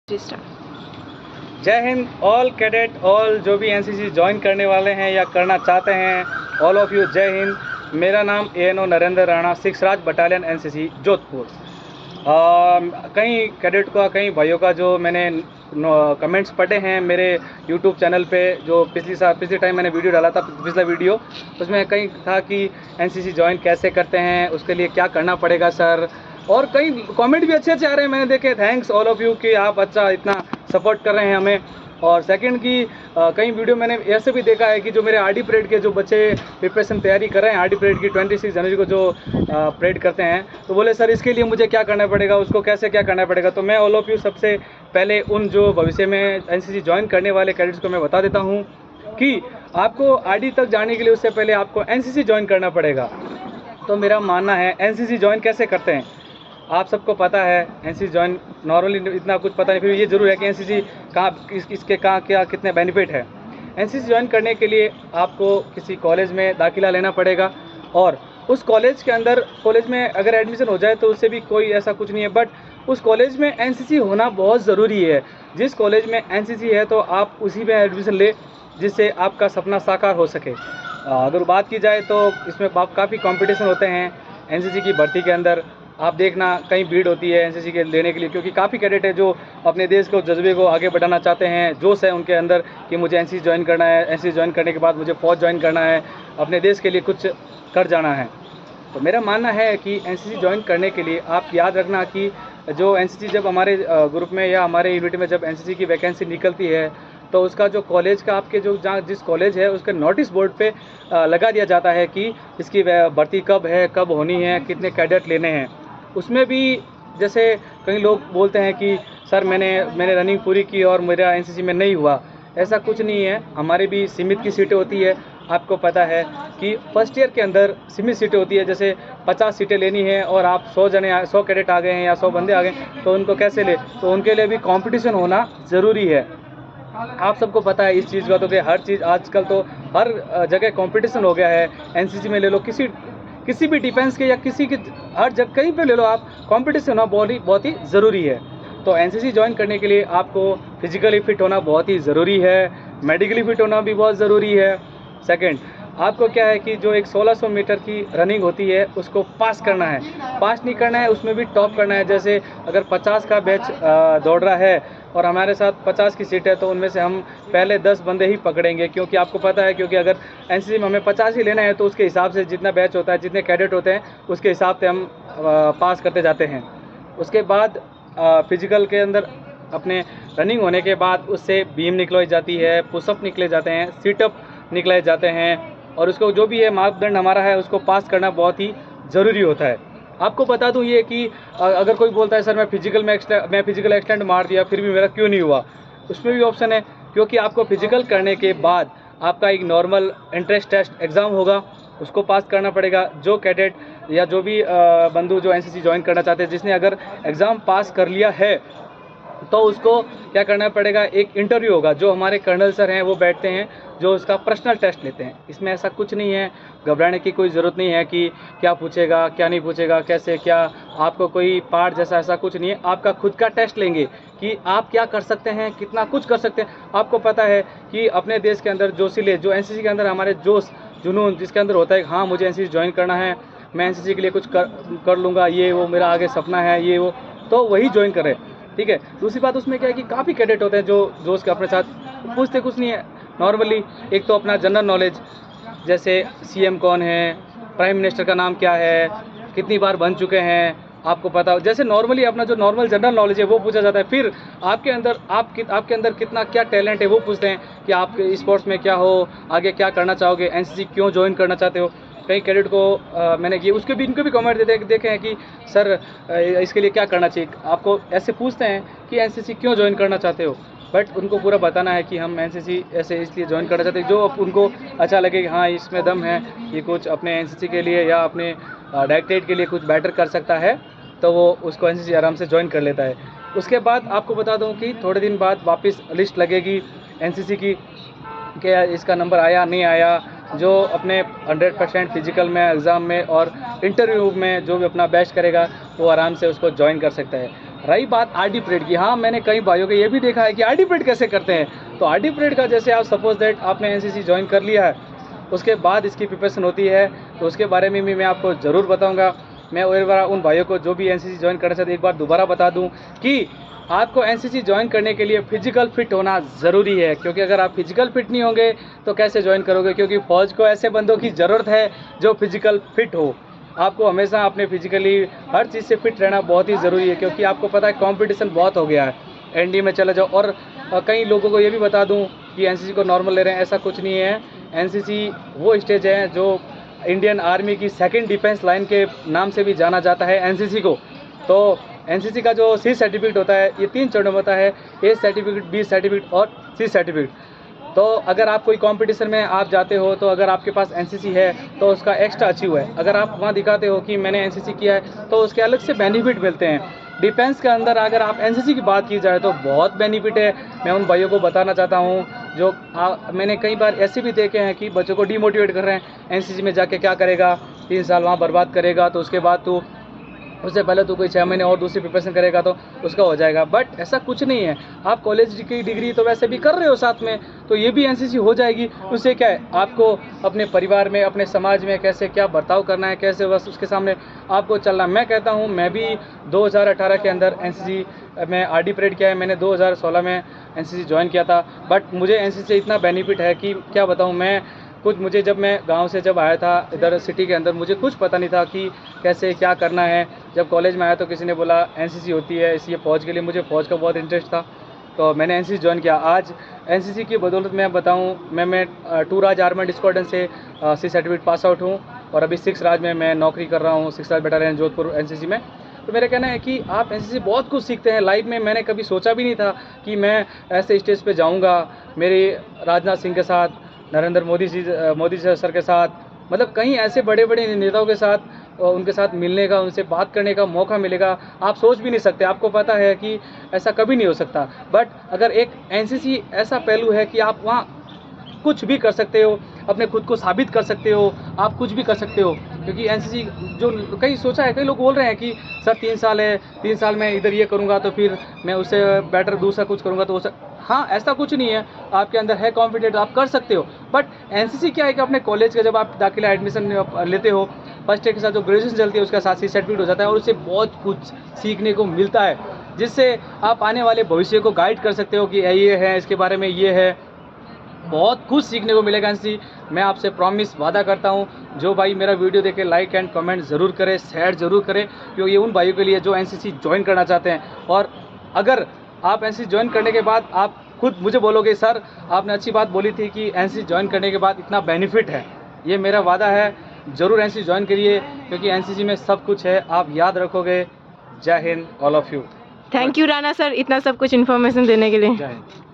जय Hind all cadet, all जो भी एनसीसी ज्वाइन करने वाले हैं या करना चाहते हैं, ऑल ऑफ यू जय हिंद। मेरा नाम एएनओ नरेंद्र राणा, 6 राज बटालियन एनसीसी जोधपुर। कई कैडेट का, कई भाइयों का जो मैंने कमेंट्स पढ़े हैं मेरे यूट्यूब चैनल पे, जो पिछले टाइम मैंने वीडियो डाला था, पिछला वीडियो, उसमें कहीं था कि एनसीसी ज्वाइन कैसे करते हैं, उसके लिए क्या करना पड़ेगा सर। और कई कमेंट भी अच्छे आ रहे हैं, मैंने देखे। थैंक्स ऑल ऑफ यू कि आप अच्छा इतना सपोर्ट कर रहे हैं हमें। और सेकंड की कई वीडियो मैंने ऐसे भी देखा है कि जो मेरे आरडी परेड के जो बच्चे प्रिपरेशन तैयारी कर रहे हैं, आरडी परेड की 26 जनवरी को जो परेड करते हैं, तो बोले सर इसके लिए मुझे क्या करना पड़ेगा, उसको कैसे क्या करना पड़ेगा। तो मैं ऑल ऑफ यू सबसे पहले उन जो भविष्य में एनसीसी ज्वाइन करने वाले कैडेट्स को मैं बता देता हूँ कि आपको आरडी तक जाने के लिए उससे पहले आपको एनसीसी ज्वाइन करना पड़ेगा। तो मेरा मानना है एनसीसी ज्वाइन कैसे करते हैं, आप सबको पता है। एनसीसी ज्वाइन नॉर्मली इतना कुछ पता नहीं, फिर ये ज़रूर है कि एनसीसी इसके कहाँ क्या कितने बेनिफिट है। एनसीसी ज्वाइन करने के लिए आपको किसी कॉलेज में दाखिला लेना पड़ेगा, और उस कॉलेज के अंदर, कॉलेज में अगर एडमिशन हो जाए तो उससे भी कोई ऐसा कुछ नहीं है, बट उस कॉलेज में एनसीसी होना बहुत ज़रूरी है। जिस कॉलेज में एनसीसी है तो आप उसी में एडमिशन ले, जिससे आपका सपना साकार हो सके। अगर बात की जाए तो इसमें काफ़ी कॉम्पिटिशन होते हैं एनसीसी की भर्ती के अंदर। आप देखना कहीं भीड़ होती है एनसीसी के लेने के लिए, क्योंकि काफ़ी कैडेट है जो अपने देश को, जज्बे को आगे बढ़ाना चाहते हैं। जोश है उनके अंदर कि मुझे एनसीसी ज्वाइन करना है, एनसीसी ज्वाइन करने के बाद मुझे फ़ौज ज्वाइन करना है, अपने देश के लिए कुछ कर जाना है। तो मेरा मानना है कि एनसीसी ज्वाइन करने के लिए आप याद रखना कि जो एनसीसी जब हमारे ग्रुप में या हमारे यूनिट में जब एनसीसी की वैकेंसी निकलती है, तो उसका जो कॉलेज का, आपके जो जहाँ जिस कॉलेज है उसके नोटिस बोर्ड पे लगा दिया जाता है कि इसकी भर्ती कब है, कब होनी है, कितने कैडेट लेने हैं। उसमें भी जैसे कई लोग बोलते हैं कि सर मैंने रनिंग पूरी की और मेरा एनसीसी में नहीं हुआ, ऐसा कुछ नहीं है। हमारे भी सीमित की सीटें होती है। आपको पता है कि फर्स्ट ईयर के अंदर सीमित सीटें होती है, जैसे 50 सीटें लेनी है और आप 100 कैडेट आ गए हैं या 100 बंदे आ गए, तो उनको कैसे ले, तो उनके लिए भी कंपटीशन होना ज़रूरी है। आप सबको पता है इस चीज़ का, तो कि हर चीज़ आजकल तो हर जगह कंपटीशन हो गया है। एनसीसी में ले लो, किसी भी डिफेंस के या किसी के, हर जगह कहीं पे ले लो आप, कंपटीशन होना बहुत ही ज़रूरी है। तो एनसीसी ज्वाइन करने के लिए आपको फिजिकली फिट होना बहुत ही ज़रूरी है, मेडिकली फिट होना भी बहुत ज़रूरी है। सेकंड, आपको क्या है कि जो एक 1600 मीटर की रनिंग होती है उसको पास करना है। पास नहीं करना है, उसमें भी टॉप करना है। जैसे अगर 50 का बैच दौड़ रहा है और हमारे साथ 50 की सीट है, तो उनमें से हम पहले 10 बंदे ही पकड़ेंगे, क्योंकि आपको पता है, क्योंकि अगर एनसीसी में हमें 50 ही लेना है तो उसके हिसाब से जितना बैच होता है, जितने कैडेट होते हैं, उसके हिसाब से हम पास करते जाते हैं। उसके बाद फिजिकल के अंदर अपने रनिंग होने के बाद उससे बीम निकलवाई जाती है, पुशअप निकले जाते हैं, सीटअप निकले जाते हैं, और उसको जो भी है मापदंड हमारा है उसको पास करना बहुत ही ज़रूरी होता है। आपको बता दूं ये कि अगर कोई बोलता है सर मैं फिजिकल एक्सटेंड मार दिया फिर भी मेरा क्यों नहीं हुआ, उसमें भी ऑप्शन है। क्योंकि आपको फिजिकल करने के बाद आपका एक नॉर्मल एंट्रेंस टेस्ट एग्ज़ाम होगा, उसको पास करना पड़ेगा। जो कैडेट या जो भी बंधु जो एनसीसी ज्वाइन करना चाहते हैं, जिसने अगर एग्ज़ाम पास कर लिया है, तो उसको क्या करना पड़ेगा, एक इंटरव्यू होगा। जो हमारे कर्नल सर हैं वो बैठते हैं, जो उसका पर्सनल टेस्ट लेते हैं। इसमें ऐसा कुछ नहीं है, घबराने की कोई ज़रूरत नहीं है कि क्या पूछेगा क्या नहीं पूछेगा, कैसे क्या, आपको कोई पार्ट जैसा ऐसा कुछ नहीं है। आपका खुद का टेस्ट लेंगे कि आप क्या कर सकते हैं, कितना कुछ कर सकते हैं। आपको पता है कि अपने देश के अंदर जोशीले, जो एनसीसी के अंदर हमारे जोश जुनून जिसके अंदर होता है, हाँ मुझे एनसीसी ज्वाइन करना है, मैं एनसीसी के लिए कुछ कर लूँगा, ये वो मेरा आगे सपना है, ये वो, तो वही ज्वाइन करें, ठीक है। दूसरी बात उसमें क्या है कि काफ़ी कैडेट होते हैं जो जोश के अपने साथ पूछते कुछ नहीं है नॉर्मली। एक तो अपना जनरल नॉलेज, जैसे सीएम कौन है, प्राइम मिनिस्टर का नाम क्या है, कितनी बार बन चुके हैं, आपको पता हो, जैसे नॉर्मली अपना जो नॉर्मल जनरल नॉलेज है वो पूछा जाता है। फिर आपके अंदर कितना क्या टैलेंट है वो पूछते हैं कि आप स्पोर्ट्स में क्या हो, आगे क्या करना चाहोगे, एनसीसी क्यों ज्वाइन करना चाहते हो। कई कैडेट को मैंने किए, उसके भी इनको भी कमेंट देखे हैं कि सर इसके लिए क्या करना चाहिए। आपको ऐसे पूछते हैं कि एनसीसी क्यों ज्वाइन करना चाहते हो, बट उनको पूरा बताना है कि हम एनसीसी ऐसे इसलिए ज्वाइन करना चाहते हैं, जो उनको अच्छा लगे कि हाँ इसमें दम है, ये कुछ अपने एनसीसी के लिए या अपने डायरेक्टरेट के लिए कुछ बेटर कर सकता है, तो वो उसको एनसीसी आराम से ज्वाइन कर लेता है। उसके बाद आपको बता दूं कि थोड़े दिन बाद वापस लिस्ट लगेगी एनसीसी की, कि इसका नंबर आया नहीं आया। जो अपने 100% फिजिकल में, एग्ज़ाम में और इंटरव्यू में जो भी अपना बेस्ट करेगा वो आराम से उसको ज्वाइन कर सकता है। रही बात आरडी परेड की, हाँ मैंने कई भाइयों को ये भी देखा है कि आरडी परेड कैसे करते हैं। तो आरडी परेड का जैसे आप सपोज दैट आपने एनसीसी ज्वाइन कर लिया है, उसके बाद इसकी प्रिपरेशन होती है, तो उसके बारे में भी मैं आपको ज़रूर बताऊंगा। मैं एक बार उन भाइयों को जो भी एनसीसी ज्वाइन करना चाहते एक बार दोबारा बता दूं कि आपको एनसीसी ज्वाइन करने के लिए फिजिकल फिट होना ज़रूरी है, क्योंकि अगर आप फिजिकल फिट नहीं होंगे तो कैसे ज्वाइन करोगे, क्योंकि फ़ौज को ऐसे बंदों की ज़रूरत है जो फिजिकल फिट हो। आपको हमेशा अपने फिजिकली हर चीज़ से फिट रहना बहुत ही ज़रूरी है, क्योंकि आपको पता है कंपटीशन बहुत हो गया है। एनडी में चले जाओ, और कई लोगों को ये भी बता दूं कि एनसीसी को नॉर्मल ले रहे हैं, ऐसा कुछ नहीं है। एनसीसी वो स्टेज है जो इंडियन आर्मी की सेकंड डिफेंस लाइन के नाम से भी जाना जाता है एनसीसी को। तो एनसीसी का जो सी सर्टिफिकेट होता है ये 3 चरणों में होता है, ए सर्टिफिकेट, बी सर्टिफिकेट और सी सर्टिफिकेट। तो अगर आप कोई कंपटीशन में आप जाते हो तो अगर आपके पास एनसीसी है तो उसका एक्स्ट्रा अचीव है। अगर आप वहाँ दिखाते हो कि मैंने एनसीसी किया है तो उसके अलग से बेनिफिट मिलते हैं। डिफेंस के अंदर अगर आप एनसीसी की बात की जाए तो बहुत बेनिफिट है। मैं उन भाइयों को बताना चाहता हूँ जो मैंने कई बार ऐसे भी देखे हैं कि बच्चों को डिमोटिवेट कर रहे हैं, एनसीसी में जाके क्या करेगा, 3 साल वहाँ बर्बाद करेगा तो उसके बाद तो उससे पहले तो कोई 6 महीने और दूसरी प्रिपरेशन करेगा तो उसका हो जाएगा। बट ऐसा कुछ नहीं है, आप कॉलेज की डिग्री तो वैसे भी कर रहे हो साथ में, तो ये भी एनसीसी हो जाएगी। उससे क्या है, आपको अपने परिवार में, अपने समाज में कैसे क्या बर्ताव करना है, कैसे बस उसके सामने आपको चलना। मैं कहता हूँ मैं भी 2018 के अंदर एनसीसी में आरडी परेड किया है, मैंने 2016 में एनसीसी ज्वाइन किया था। बट मुझे एनसीसी से इतना बेनिफिट है कि क्या बताऊँ मैं, मुझे जब मैं गांव से जब आया था इधर सिटी के अंदर, मुझे कुछ पता नहीं था कि कैसे क्या करना है। जब कॉलेज में आया तो किसी ने बोला एनसीसी होती है, इसलिए फ़ौज के लिए मुझे फ़ौज का बहुत इंटरेस्ट था, तो मैंने एनसीसी ज्वाइन किया। आज एनसीसी की बदौलत मैं बताऊं, मैं 2 राज आर्मर्ड स्क्वाड्रन से सी सर्टिफिकेट पास आउट हूँ और अभी 6 राज में मैं नौकरी कर रहा हूँ, 6 राज बटालियन जोधपुर एनसीसी में। तो मेरा कहना है कि आप एनसीसी बहुत कुछ सीखते हैं लाइफ में। मैंने कभी सोचा भी नहीं था कि मैं ऐसे स्टेज पे जाऊंगा, मेरे राजनाथ सिंह के साथ, नरेंद्र मोदी सर के साथ, मतलब कहीं ऐसे बड़े बड़े नेताओं के साथ उनके साथ मिलने का, उनसे बात करने का मौका मिलेगा। आप सोच भी नहीं सकते, आपको पता है कि ऐसा कभी नहीं हो सकता। बट अगर एक एनसीसी ऐसा पहलू है कि आप वहाँ कुछ भी कर सकते हो, अपने खुद को साबित कर सकते हो, आप कुछ भी कर सकते हो। क्योंकि एनसीसी जो कई सोचा है, कई लोग बोल रहे हैं कि सर 3 साल है, 3 साल में इधर ये करूँगा तो फिर मैं उससे बेटर दूसरा कुछ करूँगा तो हाँ, ऐसा कुछ नहीं है, आपके अंदर है कॉन्फिडेंस, आप कर सकते हो। बट एनसीसी क्या है कि अपने कॉलेज का जब आप दाखिला एडमिशन लेते हो, फर्स्ट ईयर के साथ जो ग्रेजुएशन चलती है उसका साथ ही सर्टिफिकेट हो जाता है और उससे बहुत कुछ सीखने को मिलता है, जिससे आप आने वाले भविष्य को गाइड कर सकते हो कि ये है, इसके बारे में ये है, बहुत कुछ सीखने को मिलेगा एनसीसी। मैं आपसे प्रॉमिस वादा करता हूँ, जो भाई मेरा वीडियो देखे लाइक एंड कमेंट ज़रूर करें, शेयर ज़रूर करें, क्योंकि ये उन भाइयों के लिए जो एनसीसी ज्वाइन करना चाहते हैं। और अगर आप एनसीसी ज्वाइन करने के बाद आप खुद मुझे बोलोगे सर आपने अच्छी बात बोली थी कि एनसीसी ज्वाइन करने के बाद इतना बेनिफिट है, ये मेरा वादा है, ज़रूर एनसीसी ज्वाइन करिए, क्योंकि एनसीसी में सब कुछ है, आप याद रखोगे। जय Hind all of you. Thank you Rana sir, इतना सब कुछ इन्फॉर्मेशन देने के लिए। जय हिंद।